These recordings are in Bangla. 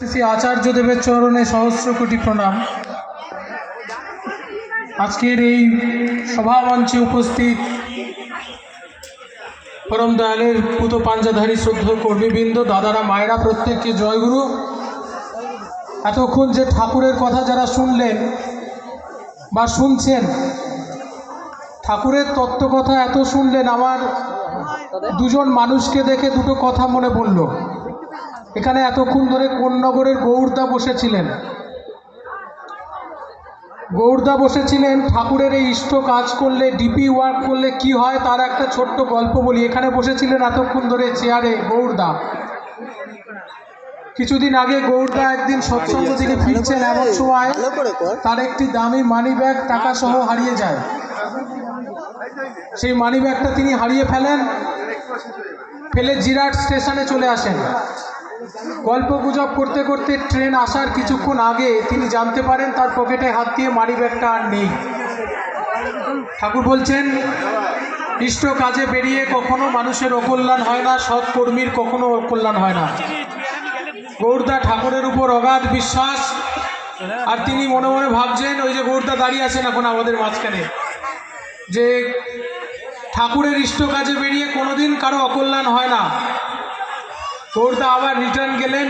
শ্রী আচার্যদেবের চরণে সহস্র কোটি প্রণাম। আজকের এই সভামঞ্চে উপস্থিত পরম দয়ালের পুত পাঞ্জাধারী শ্রদ্ধেয় কর্মীবৃন্দ, দাদারা, মায়েরা, প্রত্যেককে জয়গুরু। এতক্ষণ যে ঠাকুরের কথা যারা শুনলেন বা শুনছেন, ঠাকুরের তত্ত্ব কথা এত শুনলেন, আমার দুজন মানুষকে দেখে দুটো কথা মনে পড়ল। এখানে এতক্ষণ ধরে কোন্নগরের গৌরদা বসেছিলেন। গৌরদা বসেছিলেন ঠাকুরের এই ইষ্ট কাজ করলে, ডিপি ওয়ার্ক করলে কি হয় তার একটা ছোট্ট গল্প বলি। এখানে বসেছিলেন এতক্ষণ ধরে চেয়ারে গৌরদা। কিছুদিন আগে গৌরদা একদিন সৎসঙ্গ থেকে ফিরছেন, এমন সময় তার একটি দামি মানি ব্যাগ টাকা সহ হারিয়ে যায়। সেই মানি ব্যাগটা তিনি হারিয়ে ফেলে জিরাট স্টেশনে চলে আসেন। গল্প গুজব করতে করতে ট্রেন আসার কিছুক্ষণ আগে তিনি জানতে পারেন তার পকেটে হাত দিয়ে মানি ব্যাগটা আর নেই। ঠাকুর বলছেন, ইষ্ট কাজে বেরিয়ে কখনো মানুষের অকল্যাণ হয় না, সৎ কর্মীর কখনো অকল্যাণ হয় না। গৌরদা ঠাকুরের উপর অগাধ বিশ্বাস, আর তিনি মনে মনে ভাবছেন, ওই যে গৌরদা দাঁড়িয়ে আছেন এখন আমাদের মাঝখানে, যে ঠাকুরের ইষ্ট কাজে বেরিয়ে কোনোদিন কারো অকল্যাণ হয় না। গৌরদা আবার রিটার্ন গেলেন।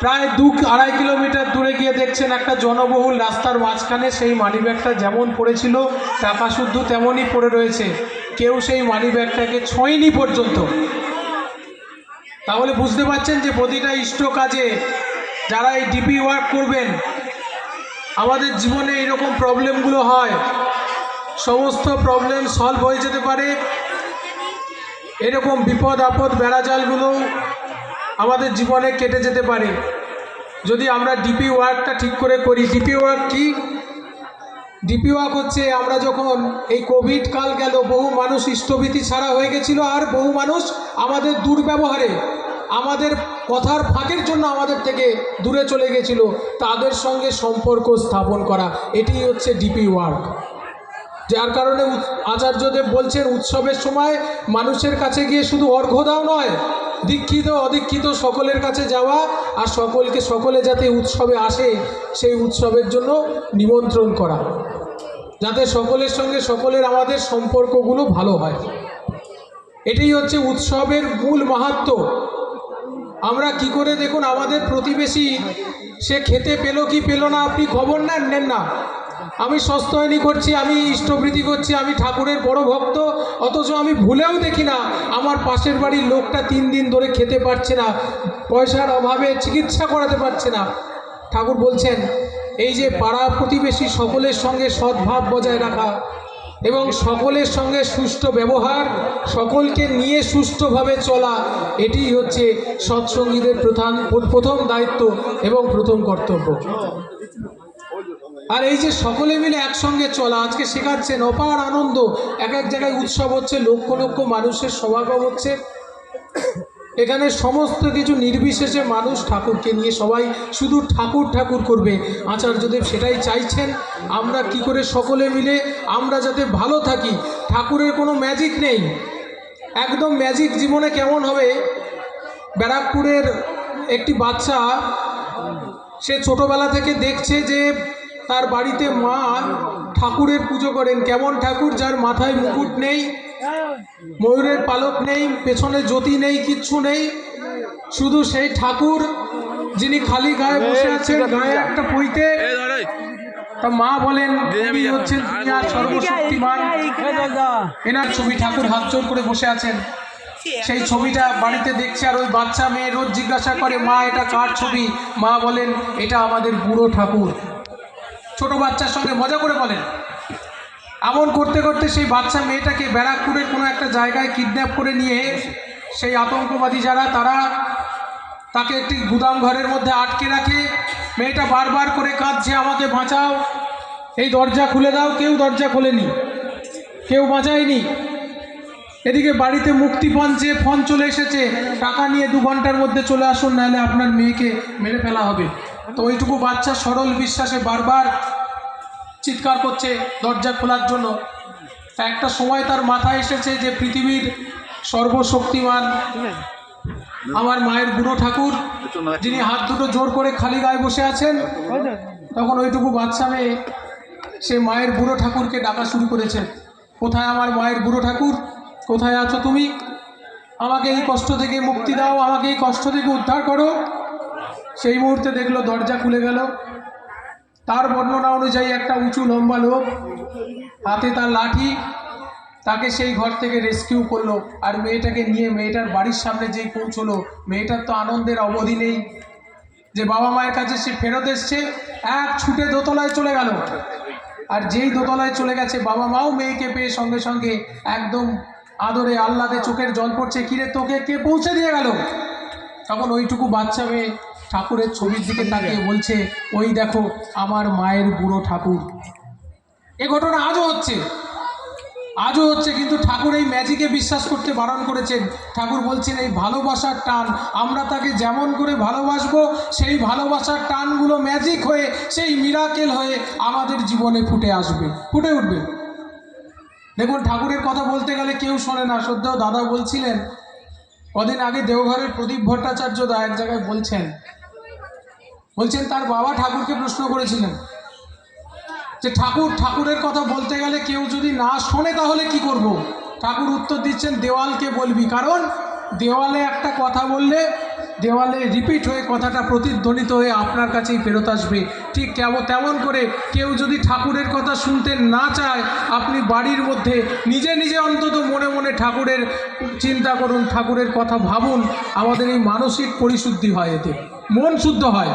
প্রায় 2-2.5 কিলোমিটার দূরে গিয়ে দেখছেন একটা জনবহুল রাস্তার মাঝখানে সেই মানিব্যাগটা যেমন পড়েছিল টাকা শুদ্ধ তেমনই পড়ে রয়েছে। কেউ সেই মানিব্যাগটাকে ছোঁয়নি পর্যন্ত। তাহলে বুঝতে পারছেন যে প্রতিটা ইষ্ট কাজে যারা এই ডিপি ওয়ার্ক করবেন, আমাদের জীবনে এইরকম প্রবলেমগুলো হয়, সমস্ত প্রবলেম সলভ হয়ে যেতে পারে। এরকম বিপদ আপদ বেড়াজালগুলো আমাদের জীবনে কেটে যেতে পারে যদি আমরা ডিপি ওয়ার্কটা ঠিক করে করি। ডিপি ওয়ার্ক কি? ডিপি ওয়ার্ক হচ্ছে, আমরা যখন এই কোভিড কাল গেল, বহু মানুষ ইষ্টভীতি ছাড়া হয়ে গেছিল, আর বহু মানুষ আমাদের দুর্ব্যবহারে, আমাদের কথার ফাঁকের জন্য আমাদের থেকে দূরে চলে গেছিল, তাদের সঙ্গে সম্পর্ক স্থাপন করা, এটি হচ্ছে ডিপি ওয়ার্ক। যার কারণে আচার্যদেব বলছেন, উৎসবের সময় মানুষের কাছে গিয়ে শুধু অর্ঘ্য দাও নয়, দীক্ষিত অদীক্ষিত সকলের কাছে যাওয়া, আর সকলে যাতে উৎসবে আসে সেই উৎসবের জন্য নিমন্ত্রণ করা, যাতে সকলের সঙ্গে সকলের আমাদের সম্পর্কগুলো ভালো হয়। এটাই হচ্ছে উৎসবের মূল মাহাত্ম্য। আমরা কি করে, দেখুন আমাদের প্রতিবেশী সে খেতে পেল কি পেল না, আপনি খবর নেন না। আমি সস্তয়নী করছি, আমি ইষ্টভৃতি করছি, আমি ঠাকুরের বড় ভক্ত, অথচ আমি ভুলেও দেখি না আমার পাশের বাড়ির লোকটা 3 দিন ধরে খেতে পারছে না, পয়সার অভাবে চিকিৎসা করাতে পারছে না। ঠাকুর বলছেন, এই যে পাড়া প্রতিবেশী সকলের সঙ্গে সদ্ভাব বজায় রাখা এবং সকলের সঙ্গে সুষ্ঠু ব্যবহার, সকলকে নিয়ে সুষ্ঠুভাবে চলা, এটি হচ্ছে সৎসঙ্গীদের প্রথম দায়িত্ব এবং প্রথম কর্তব্য। আর এই যে সকলে মিলে একসঙ্গে চলা, আজকে শেখাচ্ছেন, অপার আনন্দ। এক জায়গায় উৎসব হচ্ছে, লক্ষ লক্ষ মানুষের সমাগম হচ্ছে, এখানে সমস্ত কিছু নির্বিশেষে মানুষ ঠাকুরকে নিয়ে সবাই শুধু ঠাকুর ঠাকুর করবে। আচার্যদেব সেটাই চাইছেন, আমরা কি করে সকলে মিলে আমরা যাতে ভালো থাকি। ঠাকুরের কোনো ম্যাজিক নেই, একদম ম্যাজিক জীবনে কেমন হবে? ব্যারাকপুরের একটি বাচ্চা, সে ছোটবেলা থেকে দেখছে যে তার বাড়িতে মা ঠাকুরের পুজো করেন। কেমন ঠাকুর? যার মাথায় মুকুট নেই, ময়ূরের পালক নেই, পেছনে জ্যোতি নেই, কিচ্ছু নেই, শুধু সেই ঠাকুর যিনি খালি গায়ে বসে আছেন, গায়ে একটা পইতে। তা মা বলেন, তিনি হচ্ছেন দুনিয়ার সর্বশক্তিমান। এনার ছবি, ঠাকুর হাত জোড় করে বসে আছেন, সেই ছবিটা বাড়িতে দেখছে। আর ওই বাচ্চা মেয়ে রোজ জিজ্ঞাসা করে, মা এটা কার ছবি? মা বলেন, এটা আমাদের বুড়ো ঠাকুর। ছোট বাচ্চার সঙ্গে মজা করে বলেন। এমন করতে করতে সেই বাচ্চা মেয়েটাকে ব্যারাকপুরের কোনো একটা জায়গায় কিডন্যাপ করে নিয়ে সেই আতঙ্কবাদী যারা, তারা তাকে একটি গুদাম ঘরের মধ্যে আটকে রাখে। মেয়েটা বারবার করে কাঁদছে, আমাকে বাঁচাও, এই দরজা খুলে দাও। কেউ দরজা খোলেনি, কেউ বাঁচায়নি। এদিকে বাড়িতে মুক্তিপণ চেয়ে ফোন চলে এসেছে, টাকা নিয়ে 2 ঘন্টার মধ্যে চলে আসুন, নাহলে আপনার মেয়েকে মেরে ফেলা হবে। তো ওইটুকু বাচ্চা সরল বিশ্বাসে বারবার চিৎকার করছে দরজা খোলার জন্য। একটা সময় তার মাথায় এসেছে যে পৃথিবীর সর্বশক্তিমান আমার মায়ের বুড়ো ঠাকুর, যিনি হাত দুটো জোর করে খালি গায়ে বসে আছেন, তখন ওইটুকু বাচ্চা মেয়ে সে মায়ের বুড়ো ঠাকুরকে ডাকা শুরু করেছে, কোথায় আমার মায়ের বুড়ো ঠাকুর, কোথায় আছো তুমি, আমাকে এই কষ্ট থেকে মুক্তি দাও, আমাকে এই কষ্ট থেকে উদ্ধার করো। সেই মুহূর্তে দেখলো দরজা খুলে গেল। তার বর্ণনা অনুযায়ী একটা উঁচু লম্বা লোক, হাতে তার লাঠি, তাকে সেই ঘর থেকে রেস্কিউ করলো। আর মেয়েটাকে নিয়ে মেয়েটার বাড়ির সামনে যেই পৌঁছলো, মেয়েটার তো আনন্দের অবধি নেই যে বাবা মায়ের কাছে সে ফেরত এসছে। এক ছুটে দোতলায় চলে গেল, আর যেই দোতলায় চলে গেছে বাবা মাও মেয়েকে পেয়ে সঙ্গে সঙ্গে একদম আদরে আহ্লাদে চোখের জল পড়ছে, কিরে তোকে কে পৌঁছে দিয়ে গেল? তখন ওইটুকু বাচ্চা মেয়ে ঠাকুরের ছবির দিকে তাকিয়ে বলছে, ওই দেখো আমার মায়ের বুড়ো ঠাকুর। এ ঘটনা আজও হচ্ছে, কিন্তু ঠাকুর এই ম্যাজিকে বিশ্বাস করতে বারণ করেছেন। ঠাকুর বলছেন এই ভালোবাসার টান, আমরা তাকে যেমন করে ভালোবাসবো সেই ভালোবাসার টানগুলো ম্যাজিক হয়ে, সেই মিরাকেল হয়ে আমাদের জীবনে ফুটে উঠবে। দেখুন, ঠাকুরের কথা বলতে গেলে কেউ শোনে না। শ্রদ্ধেয় দাদা বলছিলেন, কদিন আগে দেওঘরের প্রদীপ ভট্টাচার্য দা এক জায়গায় বলছেন তার বাবা ঠাকুরকে প্রশ্ন করেছিলেন যে ঠাকুরের কথা বলতে গেলে কেউ যদি না শোনে তাহলে কি করব? ঠাকুর উত্তর দিচ্ছেন, দেওয়ালকে বলবি, কারণ দেওয়ালে একটা কথা বললে দেওয়ালে রিপিট হয়ে কথাটা প্রতিধ্বনিত হয়ে আপনার কাছেই ফেরত আসবে। ঠিক তেমন করে কেউ যদি ঠাকুরের কথা শুনতে না চায়, আপনি বাড়ির মধ্যে নিজে নিজে অন্তত মনে মনে ঠাকুরের চিন্তা করুন, ঠাকুরের কথা ভাবুন। আমাদের এই মানসিক পরিশুদ্ধি হয়, এতে মন শুদ্ধ হয়।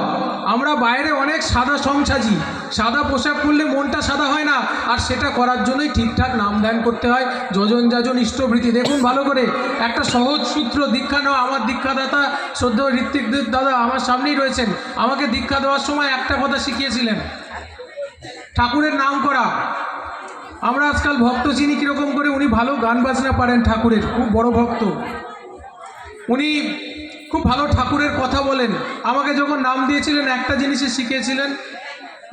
আমরা বাইরে অনেক সাদা সাজি, সাদা পোশাক পরলে মনটা সাদা হয় না, আর সেটা করার জন্যই ঠিকঠাক নাম ধ্যান করতে হয়, যজন যাজন ইষ্টভৃতি। দেখুন ভালো করে, একটা সহজ সূত্র দীক্ষা নেওয়া। আমার দীক্ষাদাতা শ্রদ্ধেয় ঋত্বিক দাদা আমার সামনেই রয়েছেন, আমাকে দীক্ষা দেওয়ার সময় একটা কথা শিখিয়েছিলেন, ঠাকুরের নাম করা। আমরা আজকাল ভক্ত চিনি কীরকম করে, উনি ভালো গান বাজনা পারেন, ঠাকুরের খুব বড় ভক্ত, উনি খুব ভালো ঠাকুরের কথা বলেন। আমাকে যখন নাম দিয়েছিলেন একটা জিনিসে শিখিয়েছিলেন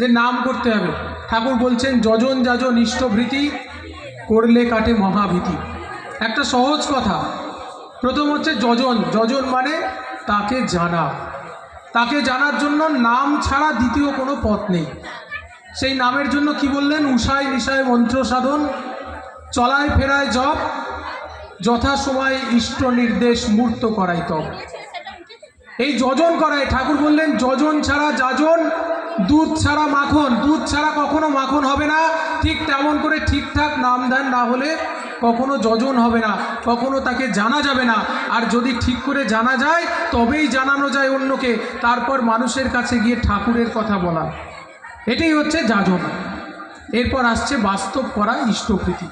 যে নাম করতে হবে। ঠাকুর বলছেন, যজন যাজন ইষ্টভৃতি করলে কাটে মহাভীতি। একটা সহজ কথা। প্রথম হচ্ছে যজন মানে তাকে জানা। তাকে জানার জন্য নাম ছাড়া দ্বিতীয় কোনো পথ নেই। সেই নামের জন্য কি বললেন? উষায় নিশায় মন্ত্র সাধন, চলায় ফেরায় জপ, যথা সময় ইষ্ট নির্দেশ মূর্ত করাই তব। এই যজন করায় ঠাকুর বললেন, যজন ছাড়া যাজন, দুধ ছাড়া মাখন। দুধ ছাড়া কখনো মাখন হবে না। ঠিক তেমন করে ঠিকঠাক নাম ধ্যান না হলে কখনো যজন হবে না, কখনো তাকে জানা যাবে না। আর যদি ঠিক করে জানা যায় তবেই জানানো যায় অন্যকে, তারপর মানুষের কাছে গিয়ে ঠাকুরের কথা বলা। এটাই হচ্ছে যাজন। এরপর আসছে বাস্তব করা ইষ্টপ্রীতি।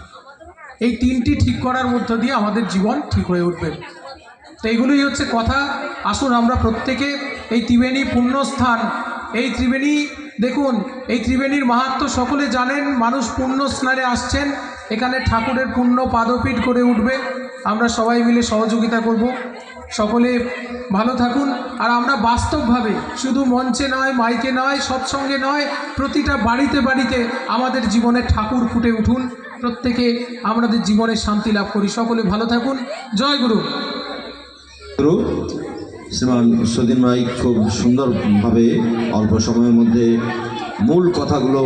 এই তিনটি ঠিক করার মধ্য দিয়ে আমাদের জীবন ঠিক হয়ে উঠবে। তো এইগুলোই হচ্ছে কথা। আসুন আমরা প্রত্যেকে এই ত্রিবেণী পুণ্যস্থান, এই ত্রিবেণী দেখুন, এই ত্রিবেণীর মাহাত্ম্য সকলে জানেন। মানুষ পুণ্য স্নানে আসছেন, এখানে ঠাকুরের পুণ্য পাদপীঠ করে উঠবে। আমরা সবাই মিলে সহযোগিতা করব। সকলে ভালো থাকুন। আর আমরা বাস্তবভাবে, শুধু মঞ্চে নয়, মাইকে নয়, সৎসঙ্গে নয়, প্রতিটা বাড়িতে বাড়িতে আমাদের জীবনে ঠাকুর ফুটে উঠুন। প্রত্যেকে আমাদের জীবনে শান্তি লাভ করি। সকলে ভালো থাকুন। জয় গুরু। শ্রীমান সুদিন ভাই খুব সুন্দরভাবে অল্প সময়ের মধ্যে মূল কথাগুলো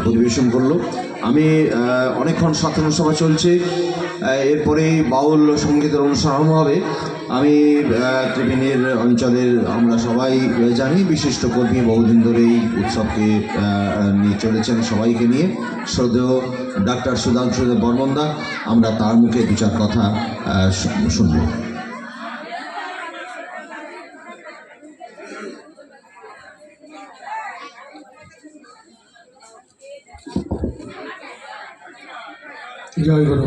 পরিবেশন করলো। আমি অনেকক্ষণ সাধনা সভা চলছে, এরপরেই বাউল সঙ্গীতের অনুষ্ঠান আরম্ভ হবে। আমি ত্রিবেণীর অঞ্চলের আমরা সবাই জানি, বিশিষ্ট কর্মী বহুদিন ধরে এই উৎসবকে নিয়ে চলেছেন, সবাইকে নিয়ে। শ্রদ্ধেয় ডাক্তার সুধাংশু বর্মনদা, আমরা তার মুখে দু চার কথা শুনব। জয় গুরু।